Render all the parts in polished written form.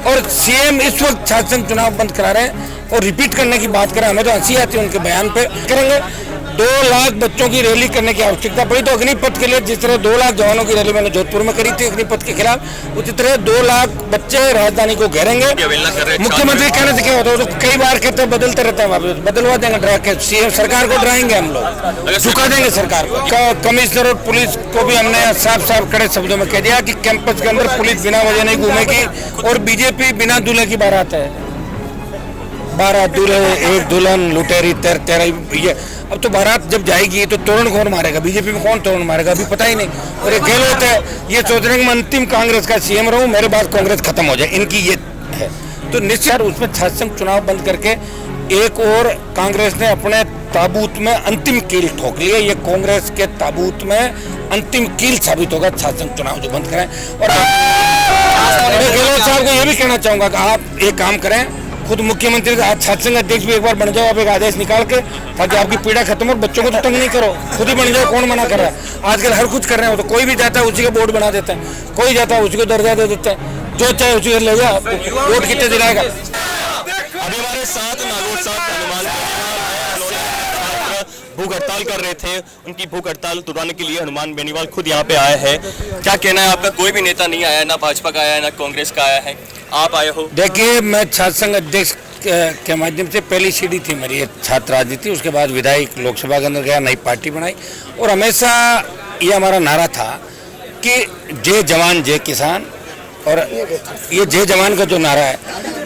और सीएम इस वक्त छात्र संघ चुनाव बंद करा रहे हैं और रिपीट करने की बात करें। हमें तो हंसी आती है उनके बयान पे। करेंगे 2 लाख बच्चों की रैली करने की आवश्यकता पड़ी तो अग्निपथ के लिए जिस तरह 2 लाख जवानों की रैली मैंने जोधपुर में करी थी अग्निपथ के खिलाफ, उसी तरह 2 लाख बच्चे राजधानी को घेरेंगे। मुख्यमंत्री कहने से क्या होता है, तो कई बार कहते हैं बदलते रहते हैं, वापस बदलवा देंगे, डरा के सीएम सरकार को डराएंगे, हम लोग झुका देंगे सरकार को। कमिश्नर और पुलिस को भी हमने साफ साफ कड़े शब्दों में कह दिया कि कैंपस के अंदर पुलिस बिना वजह नहीं घूमेगी और बीजेपी बिना दूल्हे की बारात है। 12 दूल्हे एक दुल्हन लुटेरी तेरा ये। अब तो बारात जब जाएगी तो तोरण कौन मारेगा, बीजेपी में कौन तोरण मारेगा अभी पता ही नहीं। और ये गहलोत है, ये सोच रहे हैं मैं अंतिम कांग्रेस का सीएम रहूं, मेरे बाद कांग्रेस खत्म हो जाए, इनकी ये है। तो निश्चित उसमें छात्र संघ चुनाव बंद करके एक और कांग्रेस ने अपने ताबूत में अंतिम कील ठोक ली है। ये कांग्रेस के ताबूत में अंतिम कील साबित होगा छात्र संघ चुनाव जो बंद करें। और मैं गहलोत साहब को ये भी कहना चाहूंगा कि आप एक काम करें, खुद मुख्यमंत्री का छात्र संघ अध्यक्ष भी एक बार बन जाओ आप, एक आदेश निकाल के, ताकि आपकी पीड़ा खत्म हो। बच्चों को तो तंग नहीं करो, खुद ही बन जाओ, कौन मना कर रहा है। आजकल हर कुछ कर रहे हो, तो कोई भी जाता है उसी का बोर्ड बना देते हैं, कोई जाता है उसी को दर्जा दे देते हैं, जो चाहे उसी को ले जाओ, वोट कितने दिलाएगा। अभी हमारे साथ नागौर साहब भूख हड़ताल कर रहे थे, उनकी भूख हड़ताल तुड़वाने के लिए हनुमान बेनीवाल खुद यहाँ पे आए हैं। क्या कहना है आपका? कोई भी नेता नहीं आया, ना भाजपा का आया है, ना कांग्रेस का आया है, आप आए हो। देखिए, मैं छात्र संघ अध्यक्ष के माध्यम से पहली सीढ़ी थी मेरी ये छात्र राजनीति, उसके बाद विधायक लोकसभा के अंदर गया, नई पार्टी बनाई और हमेशा ये हमारा नारा था कि जय जवान जय किसान। और ये जय जवान का जो नारा है,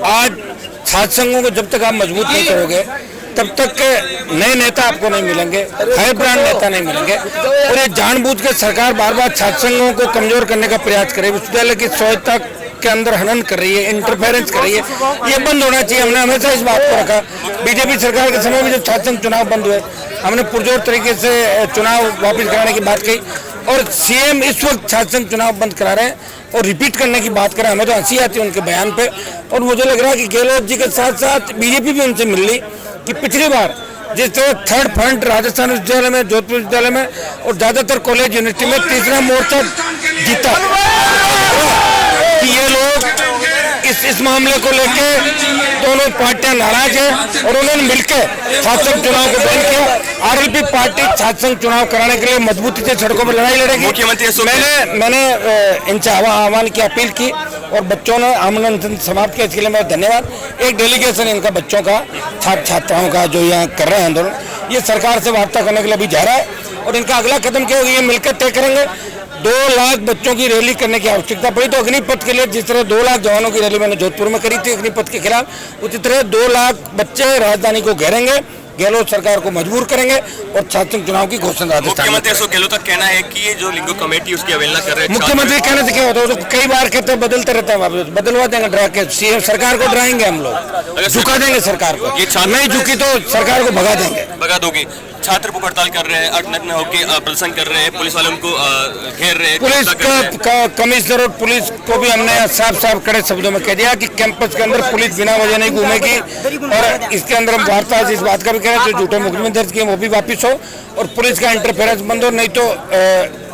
आज छात्र संघों को जब तक आप मजबूत नहीं करोगे तब तक नए नेता आपको नहीं मिलेंगे, हाई ब्रांड नेता नहीं मिलेंगे। और ये जानबूझ के सरकार बार बार छात्र संघों को कमजोर करने का प्रयास करे, विश्वविद्यालय की स्वायत्तता के अंदर हनन कर रही है, इंटरफेरेंस कर रही है, ये बंद होना चाहिए। हमने हमेशा इस बात को रखा। बीजेपी सरकार के समय में जब छात्र संघ चुनाव बंद हुए, हमने पुरजोर तरीके से चुनाव वापस कराने की बात कही। और सीएम इस वक्त छात्र संघ चुनाव बंद करा रहे हैं और रिपीट करने की बात करें। हमें तो हंसी आती है उनके बयान पे। और मुझे लग रहा है कि गहलोत जी के साथ साथ बीजेपी भी उनसे मिल ली कि पिछली बार जिस तरह थर्ड फ्रंट राजस्थान विश्वविद्यालय में, जोधपुर विश्वविद्यालय में और ज्यादातर कॉलेज यूनिवर्सिटी में तीसरा मोर्चा जीता, कि ये लोग इस मामले को लेके दोनों पार्टियां नाराज हैं और उन्होंने मिलकर छात्र संघ चुनाव को बैन किया। आरएलपी पार्टी छात्र संघ चुनाव कराने के लिए मजबूती से सड़कों पर लड़ाई लड़ेगी। मैंने इनसे आह्वान की, अपील की और बच्चों ने आमंत्रण समाप्त किया, इसके लिए मेरा धन्यवाद। एक डेलीगेशन इनका बच्चों का, छात्र छात्राओं का जो यहाँ कर रहे हैं आंदोलन, ये सरकार से वार्ता करने के लिए भी जा रहा है और इनका अगला कदम क्या होगा ये मिलकर तय करेंगे। 2 लाख बच्चों की रैली करने की आवश्यकता पड़ी तो अग्निपथ के लिए जिस तरह 2 लाख जवानों की रैली मैंने जोधपुर में करी थी अग्निपथ के खिलाफ, उसी तरह 2 लाख बच्चे राजधानी को घेरेंगे, गहलोत सरकार को मजबूर करेंगे और छात्र संघ चुनाव की घोषणा। मुख्यमंत्री अशोक गहलोत का कहना है कि ये जो लिंगो कमेटी उसकी अवहेलना कर रहे हैं। मुख्यमंत्री कहने से क्या होता है, तो कई बार कहते हैं बदलते रहते हैं, वापस बदलवा देंगे, डरा के सीएम सरकार को डराएंगे, हम लोग झुका देंगे सरकार को। ये नहीं झुकी तो सरकार को भगा देंगे। भगा दोगे? छात्र भूख हड़ताल कर रहे हैं, अटनट होकर प्रदर्शन कर रहे हैं, पुलिस वालों को घेर रहे हैं। पुलिस का कमिश्नर और पुलिस को भी हमने साफ साफ कड़े शब्दों में कह दिया कि कैंपस के अंदर पुलिस बिना वजह नहीं घूमेगी। और इसके अंदर हम वार्ता इस बात का भी कह रहे हैं, जो झूठे मुकदमे दर्ज किए वो भी वापिस हो और पुलिस का इंटरफेरेंस बंद हो, नहीं तो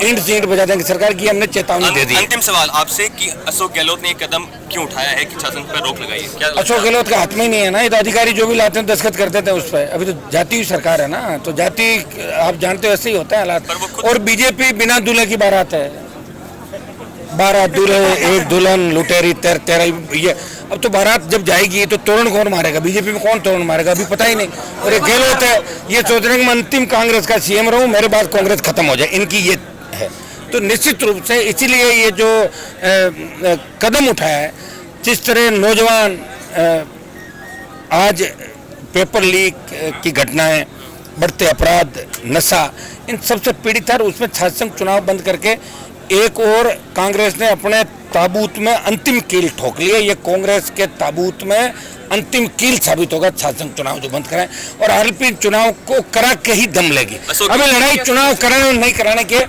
ईंट से ईंट बजा देंगे सरकार की, हमने चेतावनी दे दी। अंतिम सवाल आपसे कि अशोक गहलोत ने एक कदम क्यों उठाया है कि शासन पर रोक लगाई है? अशोक गहलोत का हाथ में ही नहीं है ना, ये तो अधिकारी जो भी लाते हैं दस्तखत कर देते हैं उस पर। अभी तो जाति सरकार है ना, तो जाति आप जानते हो ऐसे ही होता है हालात। और बीजेपी बिना दूल्हे की बारात है, 12 दूल्हे एक दुल्हन लुटेरी तेरा ये। अब तो बारात जब जाएगी तो तोरण कौन मारेगा, बीजेपी में कौन तोरण मारेगा अभी पता ही नहीं। और ये गहलोत है, ये सोच रहे हैं मैं अंतिम कांग्रेस का सीएम रहूं, मेरे बाद कांग्रेस खत्म हो जाए, इनकी ये है। तो निश्चित रूप से इसीलिए ये जो कदम उठाया है, जिस तरह नौजवान आज पेपर लीक की घटनाएं, बढ़ते अपराध, नशा, इन सबसे पीड़ित है। उसमें छात्र संघ चुनाव बंद करके एक और कांग्रेस ने अपने ताबूत में अंतिम कील ठोक ली है। ये कांग्रेस के ताबूत में अंतिम कील साबित होगा छात्र संघ चुनाव जो बंद कराएं और आरएलपी चुनाव को करा के ही दम लेगी। हमें लड़ाई चुनाव कराने और नहीं कराने के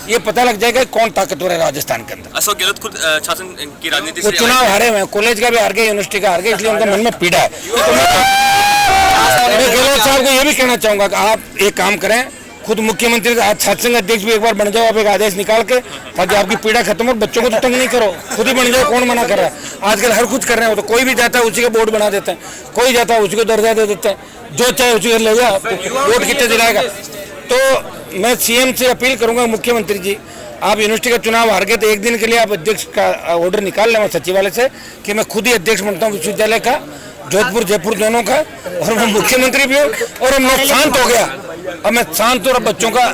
ये पता लग जाएगा कौन ताकतवर है राजस्थान के अंदर। अशोक गहलोत खुद शासन की राजनीति से चुनाव हारे हुए, कॉलेज का भी हार गए, यूनिवर्सिटी का हार गए, इसलिए उनका मन में पीड़ा है। तो मैं गहलोत साहब को ये भी कहना चाहूंगा कि आप एक काम करें, खुद मुख्यमंत्री का सत्संग अध्यक्ष भी एक बार बन जाओ आप, एक आदेश निकाल के, ताकि आपकी पीड़ा खत्म हो। बच्चों को तो तंग नहीं करो, खुद ही बन जाओ, कौन मना कर रहा है। आजकल हर कुछ कर रहे हैं, तो कोई भी जाता है उसी का बोर्ड बना देते हैं, कोई जाता है उसी को दर्जा दे देते हैं, जो चाहे उसी को ले जाओ, वोट कितने दिलाएगा। तो मैं सीएम से अपील करूंगा, मुख्यमंत्री जी आप यूनिवर्सिटी का चुनाव हार गए तो एक दिन के लिए आप अध्यक्ष का ऑर्डर निकाल लें सचिवालय से कि मैं खुद ही अध्यक्ष बनता हूँ विश्वविद्यालय का, जोधपुर जयपुर दोनों का, और मैं मुख्यमंत्री भी हूँ, और मैं शांत हो गया। अब मैं शांत और बच्चों का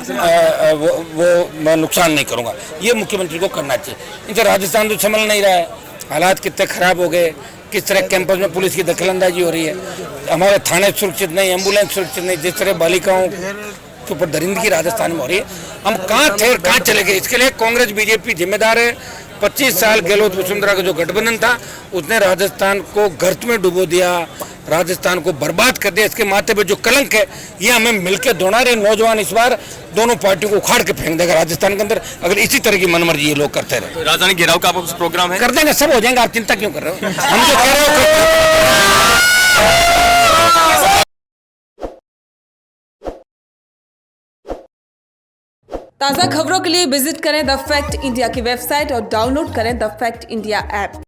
वो मैं नुकसान नहीं करूँगा। ये मुख्यमंत्री को करना चाहिए। इनसे राजस्थान तो संभल नहीं रहा है, हालात कितने खराब हो गए, किस तरह कैंपस में पुलिस की दखलंदाजी हो रही है, हमारे थाने सुरक्षित नहीं, एम्बुलेंस सुरक्षित नहीं, जिस तरह बालिकाओं के ऊपर दरिंदगी राजस्थान में हो रही है, हम कहाँ थे कहाँ चले गए। इसके लिए कांग्रेस बीजेपी जिम्मेदार है। 25 साल गहलोत वसुंधरा का जो गठबंधन था उसने राजस्थान को गर्त में डुबो दिया, राजस्थान को बर्बाद कर दिया। इसके माथे पे जो कलंक है ये हमें मिलकर धोना रहे। नौजवान इस बार दोनों पार्टियों को उखाड़ के फेंक देगा राजस्थान के अंदर, अगर इसी तरह की मनमर्जी ये लोग करते रहे। राजधानी घेराव का आपका प्रोग्राम है? कर देंगे, सब हो जाएंगे, आप चिंता क्यों कर रहे हो। हम जो कह रहे हो ताज़ा खबरों के लिए विजिट करें द फैक्ट इंडिया की वेबसाइट और डाउनलोड करें द फैक्ट इंडिया ऐप।